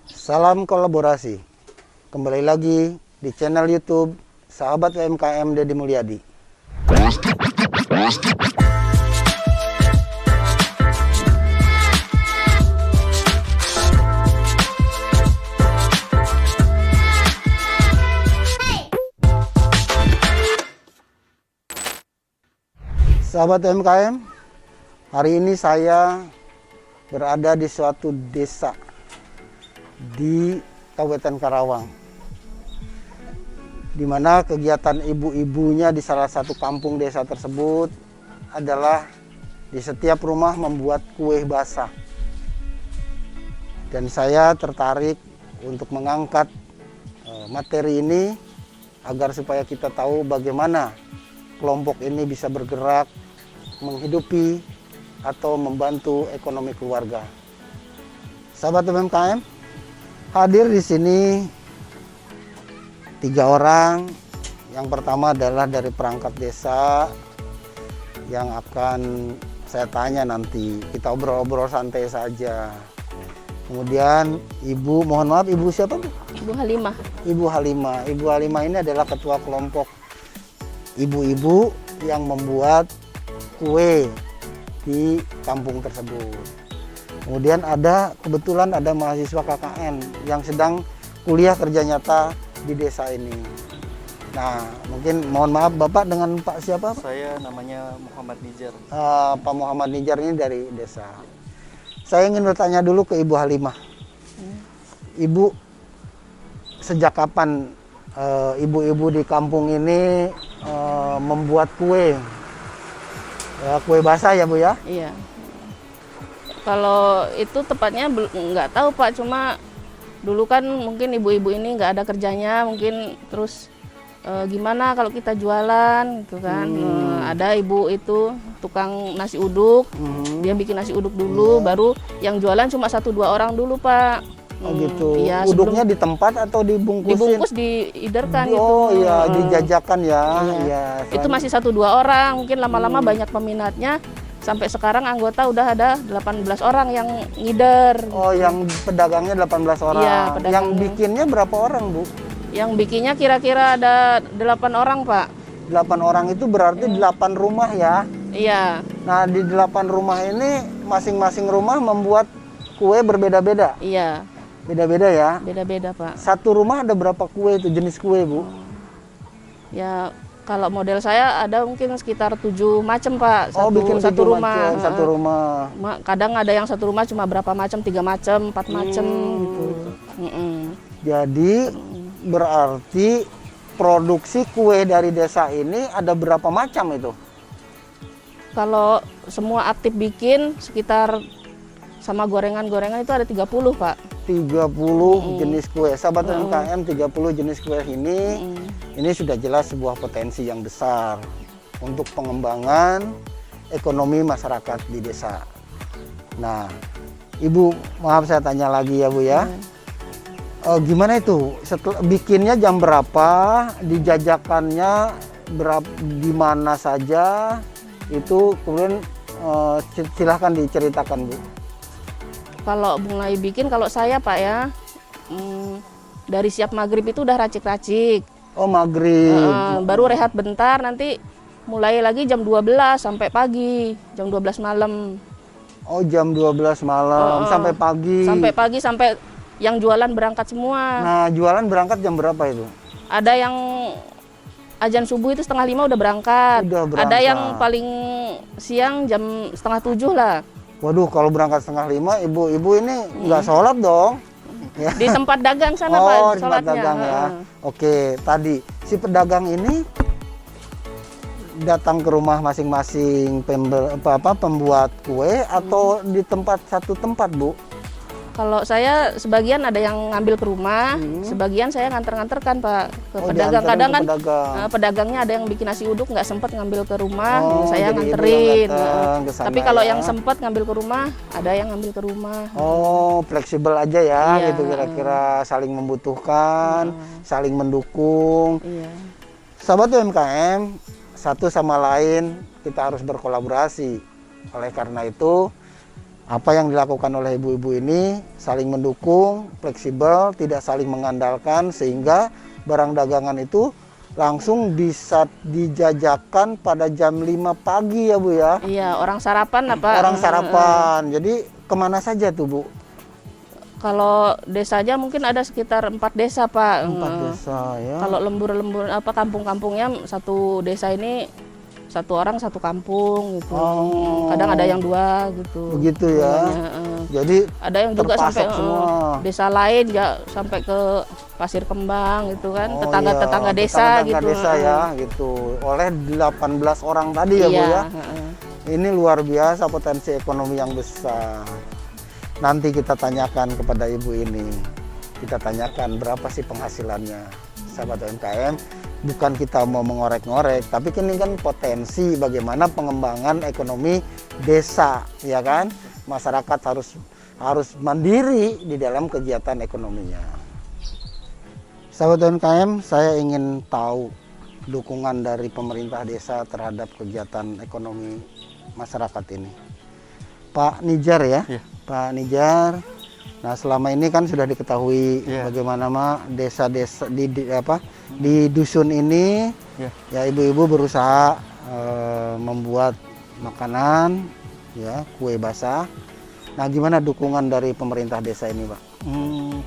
Salam kolaborasi. Kembali lagi di channel YouTube Sahabat UMKM Deddy Mulyadi. Sahabat UMKM, hari ini saya berada di suatu desa di Kabupaten Karawang, di mana kegiatan ibu-ibunya di salah satu kampung desa tersebut adalah di setiap rumah membuat kue basah. Dan saya tertarik untuk mengangkat materi ini agar supaya kita tahu bagaimana kelompok ini bisa bergerak menghidupi atau membantu ekonomi keluarga. Sahabat UMKM, hadir di sini 3 orang. Yang pertama adalah dari perangkat desa yang akan saya tanya nanti. Kita obrol-obrol santai saja. Kemudian Ibu, mohon maaf, Ibu siapa Bu? Ibu Halimah. Ibu Halimah. Ibu Halimah ini adalah ketua kelompok ibu-ibu yang membuat kue di kampung tersebut. Kemudian kebetulan ada mahasiswa KKN yang sedang kuliah kerja nyata di desa ini. Nah, mungkin mohon maaf Bapak, dengan Pak siapa? Saya namanya Muhammad Nijar. Pak Muhammad Nijar ini dari desa. Saya ingin bertanya dulu ke Ibu Halimah. Ibu, sejak kapan ibu-ibu di kampung ini membuat kue? Kue basah ya Bu ya? Iya. Kalau itu tepatnya nggak tahu Pak, cuma dulu kan mungkin ibu-ibu ini nggak ada kerjanya, mungkin terus gimana kalau kita jualan gitu kan. Ada ibu itu tukang nasi uduk, dia bikin nasi uduk dulu, baru yang jualan cuma 1-2 orang dulu Pak. Oh gitu. Iya, Uduknya di tempat atau dibungkusin? dibungkus, diiderkan gitu. Oh iya, dijajakan ya. Iya. Iya, Itu masih 1-2 orang, mungkin lama-lama banyak peminatnya. Sampai sekarang anggota udah ada 18 orang yang ngider. Oh, yang pedagangnya 18 orang. Iya, Yang pedagangnya. bikinnya berapa orang, Bu? Yang bikinnya kira-kira ada 8 orang, Pak. 8 orang itu berarti 8 rumah ya. Iya, Nah, di 8 rumah ini masing-masing rumah membuat kue berbeda-beda. iya, Beda-beda ya. beda-beda, Pak. Satu rumah ada berapa kue itu, jenis kue, Bu? Ya, kalau model saya ada mungkin sekitar 7 macam, Pak. Bikin satu 7 rumah. macam, satu rumah. Kadang ada yang satu rumah cuma berapa macam, 3 macam, 4 macam gitu. Jadi berarti produksi kue dari desa ini ada berapa macam itu? Kalau semua aktif bikin sekitar sama gorengan-gorengan itu ada 30, Pak. 30 jenis kue. Sahabat UMKM, 30 jenis kue ini sudah jelas sebuah potensi yang besar untuk pengembangan ekonomi masyarakat di desa. Nah, Ibu, maaf saya tanya lagi ya Bu ya. Gimana itu? Setelah bikinnya jam berapa? Dijajakannya di mana saja? Itu kemudian silahkan diceritakan Bu. Kalau mulai bikin, kalau saya Pak ya, dari siap maghrib itu udah racik-racik. Oh, maghrib. Baru rehat bentar, nanti mulai lagi jam 12 sampai pagi, jam 12 malam. Oh, jam 12 malam sampai pagi. Sampai pagi, sampai yang jualan berangkat semua. Nah, jualan berangkat jam berapa itu? Ada yang azan subuh itu 6:30 udah berangkat. Udah berangkat. Ada yang paling siang jam 6:30 lah. Waduh, kalau berangkat 4:30, ibu-ibu ini nggak sholat dong. Ya. Di tempat dagang sana Pak, Di tempat sholatnya. dagang ya. Oke, tadi si pedagang ini datang ke rumah masing-masing pembuat kue atau di satu tempat, Bu? Kalau saya sebagian ada yang ngambil ke rumah, sebagian saya nganter-nganterkan Pak ke pedagang. dianterin Kadang ke kan pedagang. Pedagangnya ada yang bikin nasi uduk nggak sempat ngambil ke rumah, jadi saya ibu nganterin. yang datang ke sana Tapi kalau ya. yang sempat ngambil ke rumah, ada yang ngambil ke rumah. Oh, fleksibel aja ya, Iya. gitu kira-kira, saling membutuhkan, saling mendukung. Iya. Sahabat UMKM, satu sama lain kita harus berkolaborasi. Oleh karena itu, Apa yang dilakukan oleh ibu-ibu ini saling mendukung, fleksibel, tidak saling mengandalkan, sehingga barang dagangan itu langsung bisa dijajakan pada jam 5 pagi ya Bu ya. Iya, orang sarapan apa? Orang sarapan. Jadi kemana saja tuh Bu? Kalau desa aja mungkin ada sekitar 4 desa Pak. 4 desa ya. Kalau lembur-lembur apa kampung-kampungnya satu desa ini satu orang satu kampung gitu. Oh. Kadang ada yang 2 gitu. Begitu ya. Jadi Ada yang juga terpasok sampai semua. desa lain ya sampai ke Pasir Kembang gitu kan. Oh Tetangga-tetangga iya, desa tetangga-tetangga gitu. desa ya gitu. Oleh 18 orang tadi ya Bu Iya, ya. Ini luar biasa potensi ekonomi yang besar. Nanti kita tanyakan kepada ibu ini. Kita tanyakan berapa sih penghasilannya sahabat UMKM. Bukan kita mau mengorek-ngorek, tapi ini kan potensi bagaimana pengembangan ekonomi desa, ya kan? Masyarakat harus mandiri di dalam kegiatan ekonominya. Sahabat UMKM, saya ingin tahu dukungan dari pemerintah desa terhadap kegiatan ekonomi masyarakat ini. Pak Nijar ya, Iya. Pak Nijar. Nah, selama ini kan sudah diketahui Iya. bagaimana desa-desa di dusun ini Iya. ya ibu-ibu berusaha membuat makanan ya, kue basah. Nah, gimana dukungan dari pemerintah desa ini, Pak?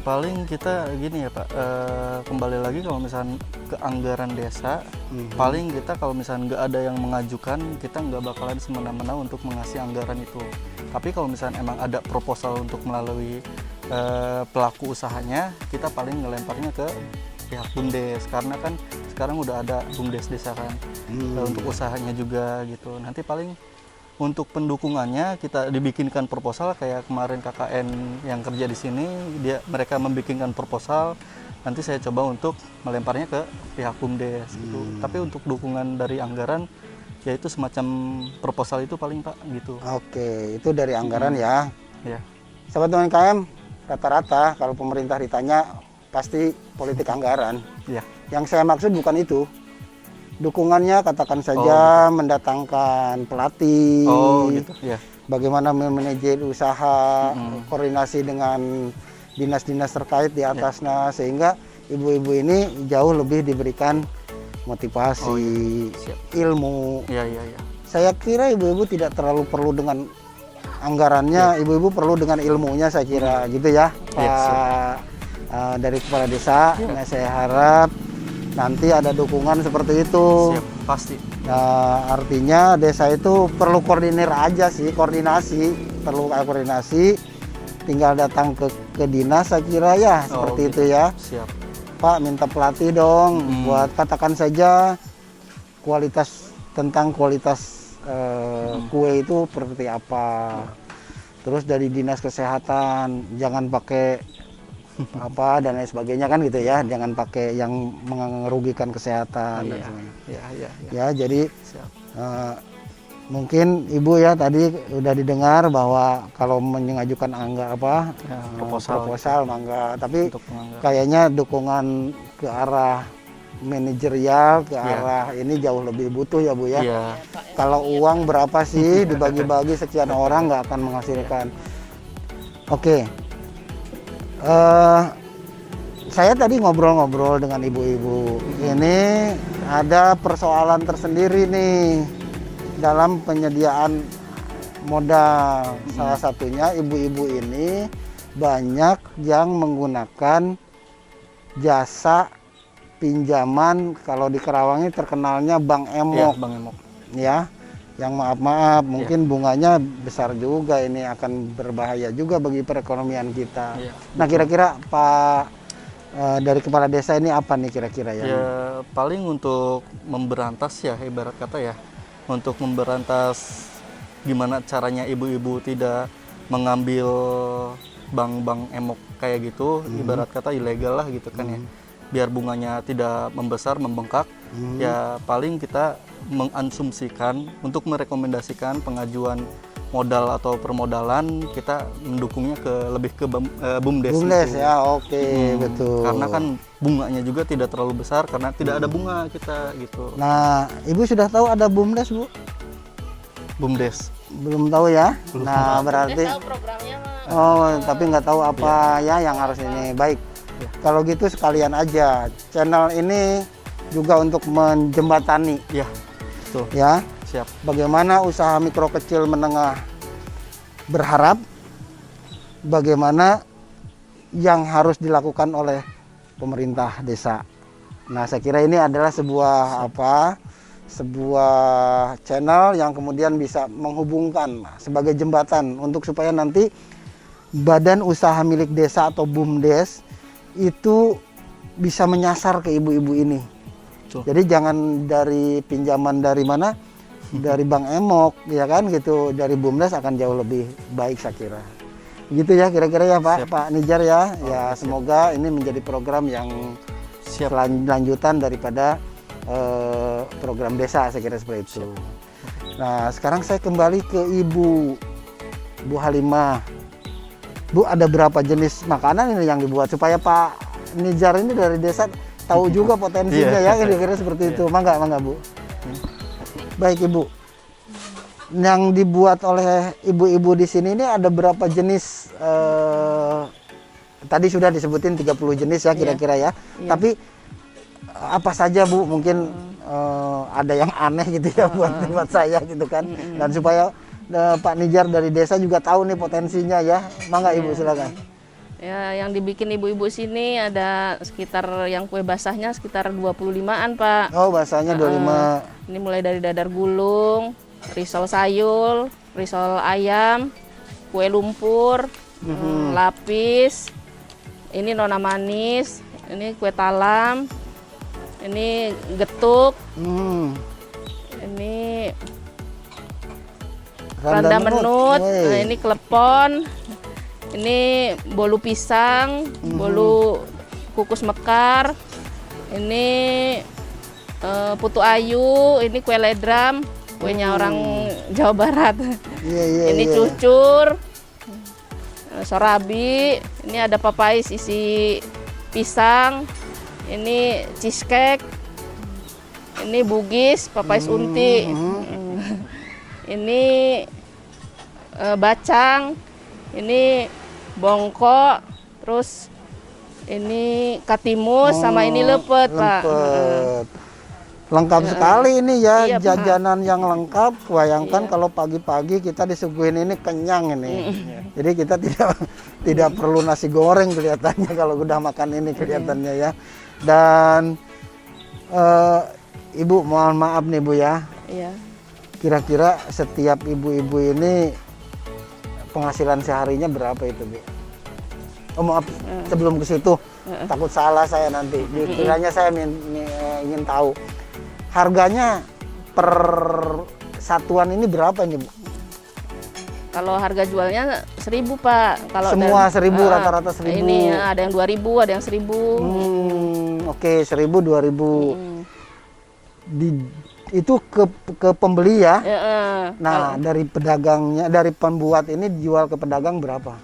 Paling kita gini ya Pak, kembali lagi kalau misalnya ke anggaran desa, paling kita kalau misalnya nggak ada yang mengajukan, kita nggak bakalan semena-mena untuk mengasih anggaran itu. Tapi kalau misalnya emang ada proposal untuk melalui pelaku usahanya, kita paling ngelemparnya ke pihak BUMDes, karena kan sekarang udah ada BUMDes desa kan, untuk usahanya juga gitu. Nanti paling untuk pendukungannya kita dibikinkan proposal kayak kemarin KKN yang kerja di sini, mereka membikinkan proposal. Nanti saya coba untuk melemparnya ke pihak BUMDes gitu. Tapi untuk dukungan dari anggaran yaitu semacam proposal itu paling Pak gitu. Oke, itu dari anggaran ya. Ya. Sahabat UMKM, rata-rata kalau pemerintah ditanya pasti politik anggaran. Ya. Yang saya maksud bukan itu. Dukungannya katakan saja mendatangkan pelatih, Oh gitu. Ya. bagaimana memanajer usaha, koordinasi dengan dinas-dinas terkait di atasnya, sehingga ibu-ibu ini jauh lebih diberikan motivasi, Siap. ilmu. Ya, ya, ya. Saya kira ibu-ibu tidak terlalu perlu dengan anggarannya, ibu-ibu perlu dengan ilmunya, saya kira gitu ya, Pak. Dari kepala desa. Nah, saya harap nanti ada dukungan seperti itu. Siap, pasti. Artinya desa itu perlu koordinir aja sih, perlu koordinasi. Tinggal datang ke dinas, saya kira ya seperti gitu. itu ya. Siap. Pak minta pelatih dong, buat katakan saja kualitas kue itu seperti apa. Terus dari dinas kesehatan jangan pakai apa dan lain sebagainya kan gitu ya, jangan pakai yang merugikan kesehatan dan sebagainya. Ya, jadi mungkin ibu ya tadi udah didengar bahwa kalau mengajukan proposal mangga, tapi kayaknya dukungan ke arah manajerial, ke arah ini jauh lebih butuh ya Bu ya. Kalau uang berapa sih dibagi-bagi sekian orang nggak akan menghasilkan. Oke. Saya tadi ngobrol-ngobrol dengan ibu-ibu. Ini ada persoalan tersendiri nih dalam penyediaan modal. Salah satunya ibu-ibu ini banyak yang menggunakan jasa pinjaman, kalau di Karawang ini terkenalnya Bank Emok. Ya, Bang Emok. Ya. Yang maaf-maaf mungkin bunganya besar juga, ini akan berbahaya juga bagi perekonomian kita. Nah, kira-kira Pak dari kepala desa ini apa nih kira-kira ya? Ya paling untuk memberantas ya, ibarat kata ya, untuk memberantas gimana caranya ibu-ibu tidak mengambil bank-bank emok kayak gitu, ibarat kata ilegal lah gitu kan ya, biar bunganya tidak membesar, membengkak. Ya paling kita mengasumsikan untuk merekomendasikan pengajuan modal atau permodalan, kita mendukungnya lebih ke BUMDes gitu. Ya, oke, betul. Karena kan bunganya juga tidak terlalu besar karena tidak ada bunga kita gitu. Nah, Ibu sudah tahu ada BUMDes, Bu? BUMDes. Belum tahu ya. Nah, berarti Tahu programnya mah. oh, tapi nggak tahu apa ya yang harus ini. Baik. Kalau gitu sekalian aja. Channel ini juga untuk menjembatani Ya, betul. ya. Siap. Bagaimana usaha mikro kecil menengah berharap, bagaimana yang harus dilakukan oleh pemerintah desa. Nah, saya kira ini adalah sebuah channel yang kemudian bisa menghubungkan sebagai jembatan untuk supaya nanti badan usaha milik desa atau BUMDes itu bisa menyasar ke ibu-ibu ini. Betul. Jadi jangan dari pinjaman dari mana, dari Bank Emok, ya kan gitu, dari BUMDes akan jauh lebih baik saya kira. Gitu ya kira-kira ya Pak, Siap. Pak Nijar ya. Oh, Ya siap. semoga ini menjadi program yang Siap. lanjutan daripada program desa, saya kira seperti itu. Nah sekarang saya kembali ke Bu Halimah. Bu, ada berapa jenis makanan ini yang dibuat supaya Pak Nijar ini dari desa tahu juga potensinya ya, kira-kira seperti itu. Mangga Bu. Baik Ibu. Yang dibuat oleh ibu-ibu di sini ini ada berapa jenis? Tadi sudah disebutin 30 jenis ya kira-kira ya. Iya. Tapi apa saja Bu? Mungkin ada yang aneh gitu ya buat saya gitu kan. Dan supaya Pak Nijar dari desa juga tahu nih potensinya ya. Mangga Ibu silakan. Ya, yang dibikin ibu-ibu sini ada sekitar yang kue basahnya sekitar 25-an, Pak. Oh, bahasanya 25. Ini mulai dari dadar gulung, risol sayur, risol ayam, kue lumpur, lapis, ini nona manis, ini kue talam, ini getuk, Hmm. ini randa menut, Woi. nah, ini klepon, ini bolu pisang, bolu kukus mekar, ini putu ayu, ini kue ledram, kuenya orang Jawa Barat. Iya. Ini cucur, sorabi, ini ada papais isi pisang, ini cheesecake, ini bugis, papais unti, ini bacang, ini bongko, terus ini katimus, sama ini lepet, Pak. Lempet. Lengkap sekali ini ya, Iya, Pak. jajanan yang lengkap. Bayangkan kalau pagi-pagi kita disuguhin ini kenyang ini. Jadi kita tidak perlu nasi goreng kelihatannya kalau udah makan ini kelihatannya ya. Dan Ibu mohon maaf nih Bu ya. Iya. Kira-kira setiap ibu-ibu ini penghasilan seharinya berapa itu Bu? Oh maaf, sebelum ke situ takut salah saya nanti. Kiranya saya ingin tahu harganya per satuan ini berapa ini Bu? Kalau harga jualnya 1.000, Pak. Kalau Semua 1.000, rata-rata 1.000. Ini ada yang 2.000, ada yang 1.000. Oke, 1.000, 2.000. Itu ke pembeli ya. Nah, dari pedagangnya, dari pembuat ini dijual ke pedagang berapa?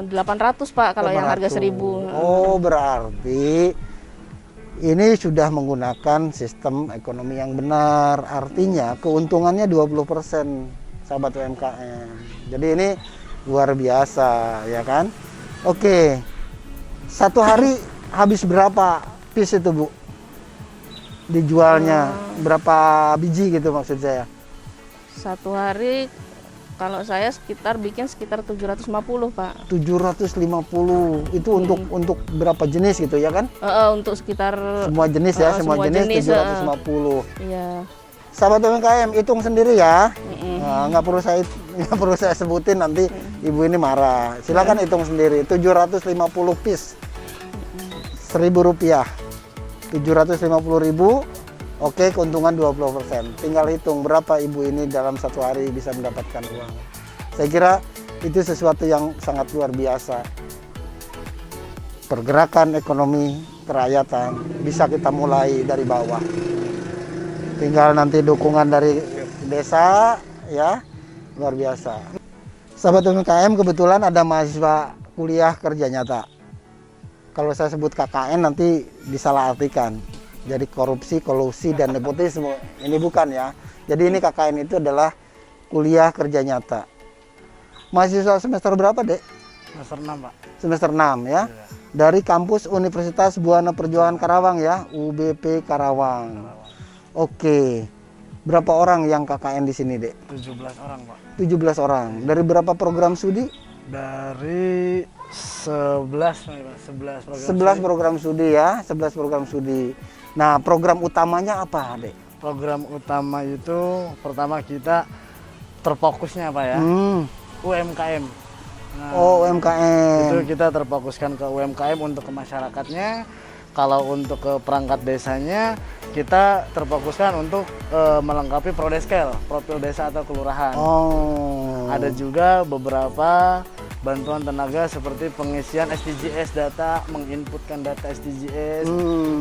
800, Pak, kalau yang harga 1.000. Oh, berarti ini sudah menggunakan sistem ekonomi yang benar. Artinya keuntungannya 20%, sahabat UMKM. Jadi ini luar biasa, ya kan? Oke. Satu hari habis berapa piece itu, Bu? Dijualnya berapa biji gitu maksud saya? Satu hari kalau saya bikin sekitar 750, Pak. 750 itu untuk berapa jenis gitu ya kan? Untuk sekitar Semua jenis ya, semua jenis 750. Iya. Sahabat UMKM hitung sendiri ya. Nah, nggak perlu saya sebutin nanti ibu ini marah. Silakan hitung sendiri. 750 piece. Rp1.000. 750.000. Oke, keuntungan 20%. Tinggal hitung berapa ibu ini dalam satu hari bisa mendapatkan uang. Saya kira itu sesuatu yang sangat luar biasa. Pergerakan ekonomi kerakyatan bisa kita mulai dari bawah. Tinggal nanti dukungan dari desa ya, luar biasa. Sahabat UMKM, kebetulan ada mahasiswa kuliah kerja nyata. Kalau saya sebut KKN nanti disalahartikan. Jadi korupsi, kolusi, dan nepotisme. Ini bukan ya. Jadi ini KKN itu adalah kuliah kerja nyata. Mahasiswa semester berapa, Dek? Semester 6, Pak. Semester 6 ya. Iya. Dari kampus Universitas Buana Perjuangan Karawang ya, UBP Karawang. Oke. Berapa orang yang KKN di sini, Dek? 17 orang, Pak. 17 orang. Dari berapa program studi? Dari 11 nih, Pak. 11 program. 11 program studi ya, 11 program studi. Nah, program utamanya apa, Dek? Program utama itu pertama kita terfokusnya Pak ya, UMKM. Nah, Oh, UMKM. itu kita terfokuskan ke UMKM untuk ke masyarakatnya. Kalau untuk ke perangkat desanya, kita terfokuskan untuk melengkapi prodeskel, profil desa atau kelurahan. Oh. Ada juga beberapa bantuan tenaga seperti pengisian SDGs data, menginputkan data SDGs.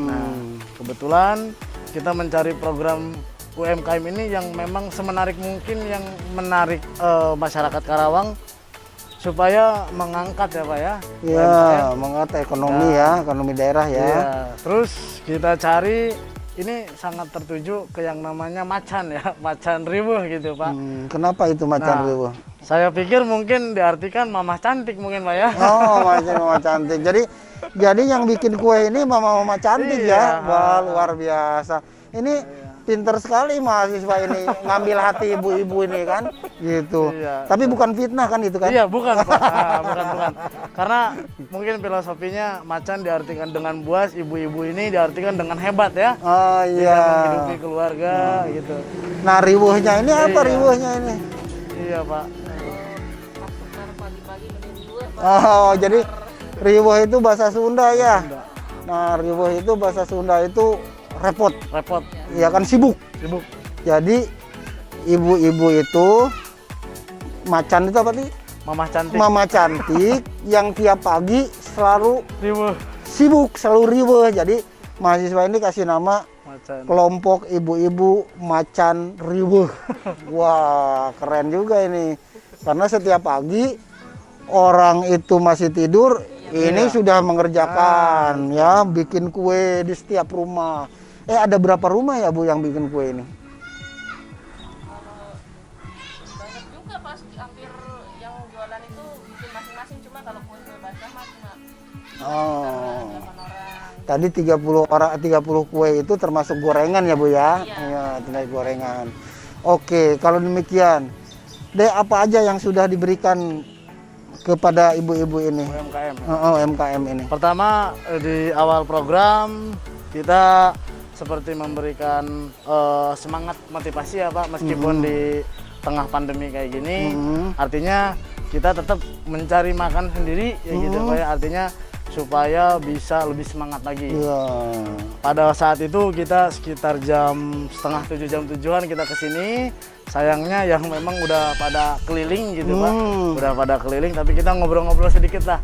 Nah, kebetulan kita mencari program UMKM ini yang memang semenarik mungkin, yang menarik masyarakat Karawang supaya mengangkat ya Pak ya. Ya, UMKM. mengangkat ekonomi ya, ekonomi daerah ya. Iya. Terus kita cari ini sangat tertuju ke yang namanya macan ya, macan ribuh gitu Pak. Kenapa itu macan Nah, ribuh? Saya pikir mungkin diartikan mamah cantik mungkin Pak ya. Oh, mama cantik. Jadi yang bikin kue ini mama cantik Iya. ya. Wah, luar biasa. Ini pinter sekali mahasiswa ini ngambil hati ibu-ibu ini kan, gitu. Iya. Tapi bukan fitnah kan itu kan? Iya, bukan Pak. Nah, bukan. Karena mungkin filosofinya macan diartikan dengan buas, ibu-ibu ini diartikan dengan hebat ya. Oh Bisa iya. menghidupi keluarga gitu. Nah, ribuhnya ini apa Iya. ribuhnya ini? Iya, Pak. Oh, jadi ribuh itu bahasa Sunda ya. Nah, ribuh itu bahasa Sunda itu repot. Repot, Ya kan sibuk. sibuk. Jadi ibu-ibu itu macan itu apa sih? Mamah cantik. Mama cantik yang tiap pagi selalu Ribuh sibuk, selalu ribuh. Jadi mahasiswa ini kasih nama macan. kelompok ibu-ibu macan ribuh. Wah, keren juga ini. Karena setiap pagi orang itu masih tidur, ini sudah mengerjakan ya, bikin kue di setiap rumah. Ada berapa rumah ya Bu yang bikin kue ini? Banyak juga pas hampir yang jualan itu bikin masing-masing, cuma kalau kue basah mah cuma Oh. 8 orang. Tadi 30 kue itu termasuk gorengan ya Bu ya? Iya. Iya, termasuk gorengan. Oke, kalau demikian, Dek, apa aja yang sudah diberikan kepada ibu-ibu ini? UMKM. UMKM ini. Pertama di awal program kita seperti memberikan semangat motivasi ya Pak, meskipun di tengah pandemi kayak gini, artinya kita tetap mencari makan sendiri ya gitu Pak ya, artinya supaya bisa lebih semangat lagi. Iya. Pada saat itu kita sekitar jam setengah 7, jam 7-an kita kesini. Sayangnya yang memang udah pada keliling gitu Pak, udah pada keliling, tapi kita ngobrol-ngobrol sedikit lah.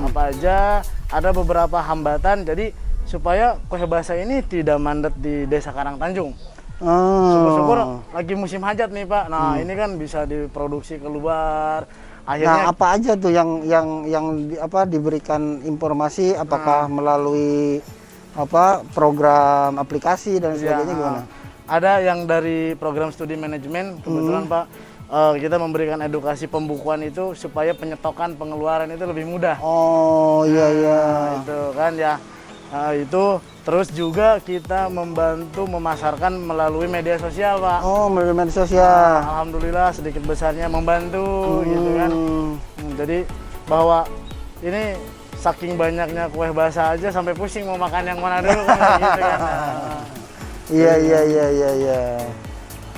Apa aja, ada beberapa hambatan, jadi supaya kue basah ini tidak mandat di Desa Karangtanjung. Syukur-syukur lagi musim hajat nih Pak. Nah ini kan bisa diproduksi keluar. Akhirnya Nah, apa aja tuh yang diberikan informasi, apakah melalui program aplikasi dan sebagainya gimana? ada yang dari program studi manajemen kebetulan Pak, kita memberikan edukasi pembukuan itu supaya penyetokan pengeluaran itu lebih mudah. Oh iya iya. Nah, itu kan ya. Nah, itu terus juga kita membantu memasarkan melalui media sosial Pak. Oh, melalui media sosial. Alhamdulillah sedikit besarnya membantu gitu kan. Jadi bahwa ini saking banyaknya kue basah aja sampai pusing mau makan yang mana dulu kan gitu kan. Iya.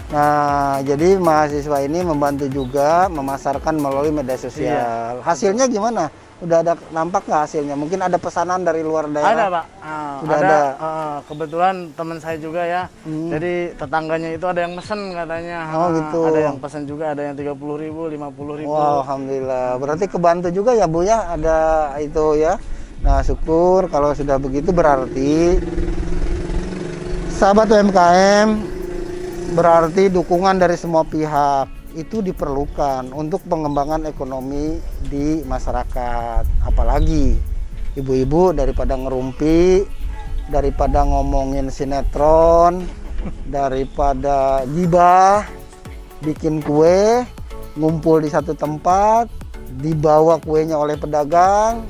Nah, jadi mahasiswa ini membantu juga memasarkan melalui media sosial. Hasilnya gimana? Udah ada nampak nggak hasilnya? Mungkin ada pesanan dari luar daerah? Ada Pak. Sudah ada. Kebetulan teman saya juga ya. Jadi tetangganya itu ada yang pesen katanya. Oh, gitu. Ada yang pesen juga, ada yang 30.000, 50.000. Wah, alhamdulillah. Berarti kebantu juga ya Bu ya, ada itu ya. Nah, syukur kalau sudah begitu, berarti sahabat UMKM, berarti dukungan dari semua pihak itu diperlukan untuk pengembangan ekonomi di masyarakat. Apalagi ibu-ibu daripada ngerumpi, daripada ngomongin sinetron, daripada gibah, bikin kue, ngumpul di satu tempat, dibawa kuenya oleh pedagang,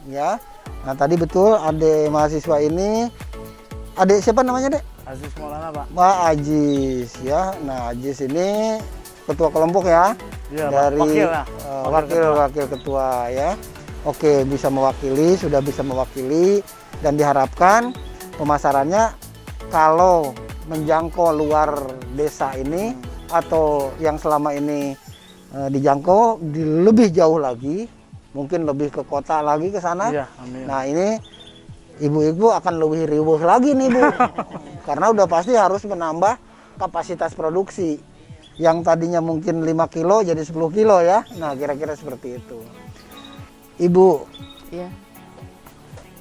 ya. Nah tadi betul adik mahasiswa ini, adik siapa namanya dek? Aziz Maulana Pak. Pak Ajis ya. Nah Ajis ini ketua kelompok ya, Iya, Pak. dari Wakil lah. wakil ketua ya. Oke, bisa mewakili, sudah bisa mewakili, dan diharapkan pemasarannya kalau menjangkau luar desa ini atau yang selama ini dijangkau lebih jauh lagi, mungkin lebih ke kota lagi ke sana. Iya, amin. Nah ini ibu-ibu akan lebih riuh lagi nih Bu, karena udah pasti harus menambah kapasitas produksi yang tadinya mungkin 5 kilo jadi 10 kilo ya. Nah kira-kira seperti itu. Ibu, Iya.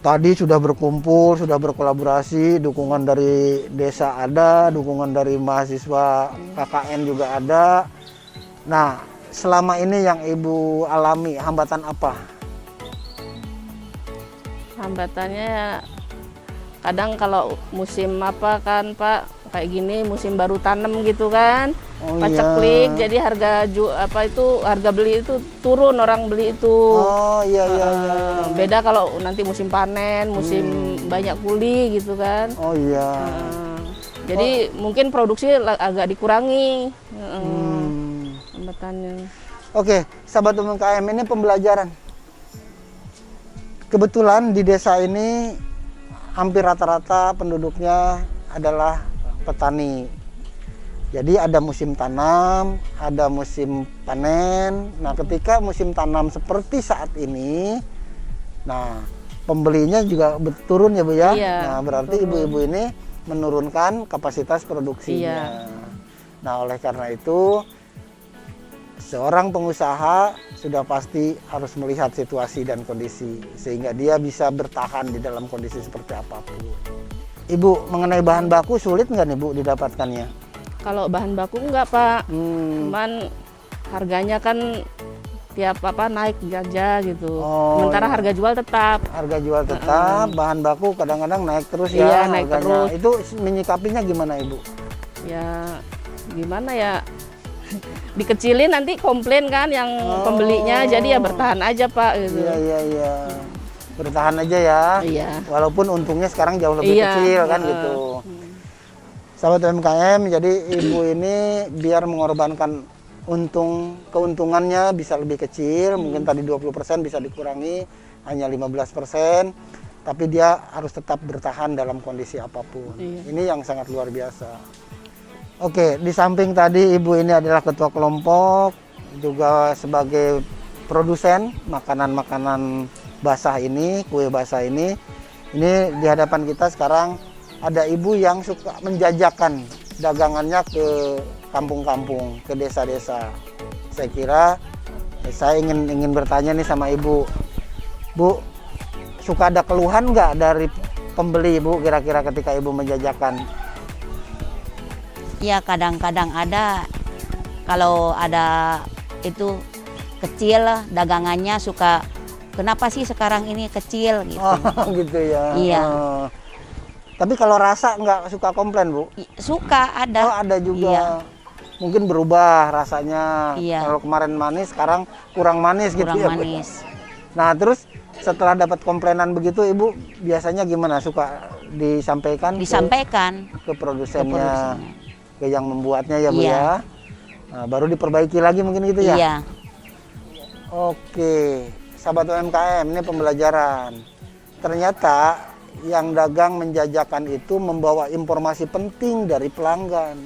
tadi sudah berkumpul, sudah berkolaborasi, dukungan dari desa ada, dukungan dari mahasiswa KKN juga ada. Nah, selama ini yang Ibu alami hambatan apa? Hambatannya ya kadang kalau musim apa kan Pak, kayak gini musim baru tanam gitu kan. Oh, Paceklik, iya. jadi harga beli itu turun, orang beli itu. Oh iya iya iya. Beda kalau nanti musim panen, musim banyak kuli gitu kan. Oh iya. Jadi mungkin produksi agak dikurangi. Hmm. Hambatannya. Oke, sahabat UMKM, ini pembelajaran. Kebetulan di desa ini hampir rata-rata penduduknya adalah petani. Jadi ada musim tanam, ada musim panen. Nah, ketika musim tanam seperti saat ini, nah pembelinya juga turun ya Bu ya. Iya, Nah, berarti turun. ibu-ibu ini menurunkan kapasitas produksinya. Iya. Nah, oleh karena itu seorang pengusaha sudah pasti harus melihat situasi dan kondisi sehingga dia bisa bertahan di dalam kondisi seperti apapun. Ibu, mengenai bahan baku sulit nggak nih Bu didapatkannya? Kalau bahan baku enggak Pak, Hmm. cuman harganya kan tiap naik aja gitu. Oh, Sementara iya. harga jual tetap. Harga jual tetap, bahan baku kadang-kadang naik terus ya Iya, naik harganya. terus. Itu menyikapinya gimana Ibu? Ya gimana ya, dikecilin nanti komplain kan yang pembelinya, jadi ya bertahan aja Pak gitu. Iya iya iya. Bertahan aja ya. Iya. Walaupun untungnya sekarang jauh lebih Iya, kecil kan gitu. Sahabat UMKM, jadi ibu ini biar mengorbankan keuntungannya bisa lebih kecil, mungkin tadi 20% bisa dikurangi hanya 15%, tapi dia harus tetap bertahan dalam kondisi apapun. Iya. Ini yang sangat luar biasa. Oke, di samping tadi ibu ini adalah ketua kelompok, juga sebagai produsen makanan-makanan basah ini, kue basah ini di hadapan kita sekarang ada ibu yang suka menjajakan dagangannya ke kampung-kampung, ke desa-desa. Saya kira saya ingin bertanya nih sama ibu, Bu, suka ada keluhan nggak dari pembeli Bu kira-kira ketika ibu menjajakan? Ya kadang-kadang ada, kalau ada itu kecil dagangannya suka, kenapa sih sekarang ini kecil gitu. Oh gitu ya. Iya. Oh. Tapi kalau rasa nggak suka komplain Bu? Suka Oh ada. ada juga. Iya. Mungkin berubah rasanya. Iya. Kalau kemarin manis, sekarang kurang manis Kurang gitu ya Bu? manis. Nah terus setelah dapat komplainan begitu Ibu biasanya gimana? Suka disampaikan Disampaikan ke ke produsennya, produsennya. ke yang membuatnya ya Bu Iya. ya? Nah, baru diperbaiki lagi mungkin gitu ya? Iya. Oke, sahabat UMKM, ini pembelajaran. Ternyata yang dagang menjajakan itu membawa informasi penting dari pelanggan.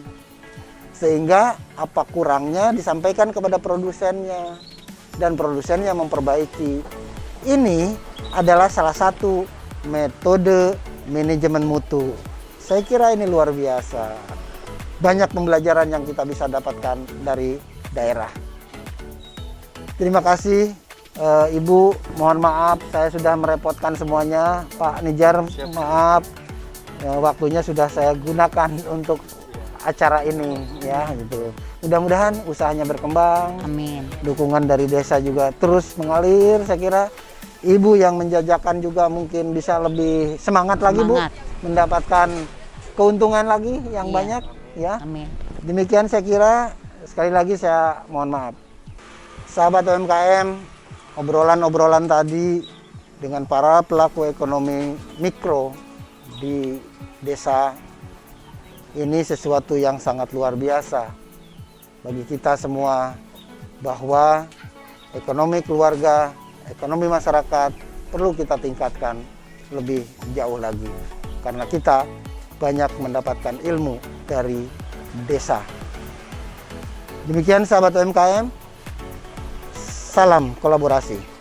Sehingga apa kurangnya disampaikan kepada produsennya. Dan produsennya memperbaiki. Ini adalah salah satu metode manajemen mutu. Saya kira ini luar biasa. Banyak pembelajaran yang kita bisa dapatkan dari daerah. Terima kasih Ibu, mohon maaf saya sudah merepotkan semuanya. Pak Nijar, maaf waktunya sudah saya gunakan untuk acara ini ya gitu. Mudah-mudahan usahanya berkembang, Amin. dukungan dari desa juga terus mengalir. Saya kira Ibu yang menjajakan juga mungkin bisa lebih semangat lagi Bu, Semangat. mendapatkan keuntungan lagi yang Iya. banyak ya. Amin. Demikian saya kira sekali lagi saya mohon maaf. Sahabat UMKM, obrolan-obrolan tadi dengan para pelaku ekonomi mikro di desa ini sesuatu yang sangat luar biasa bagi kita semua, bahwa ekonomi keluarga, ekonomi masyarakat perlu kita tingkatkan lebih jauh lagi, karena kita banyak mendapatkan ilmu dari desa. Demikian sahabat UMKM, salam kolaborasi.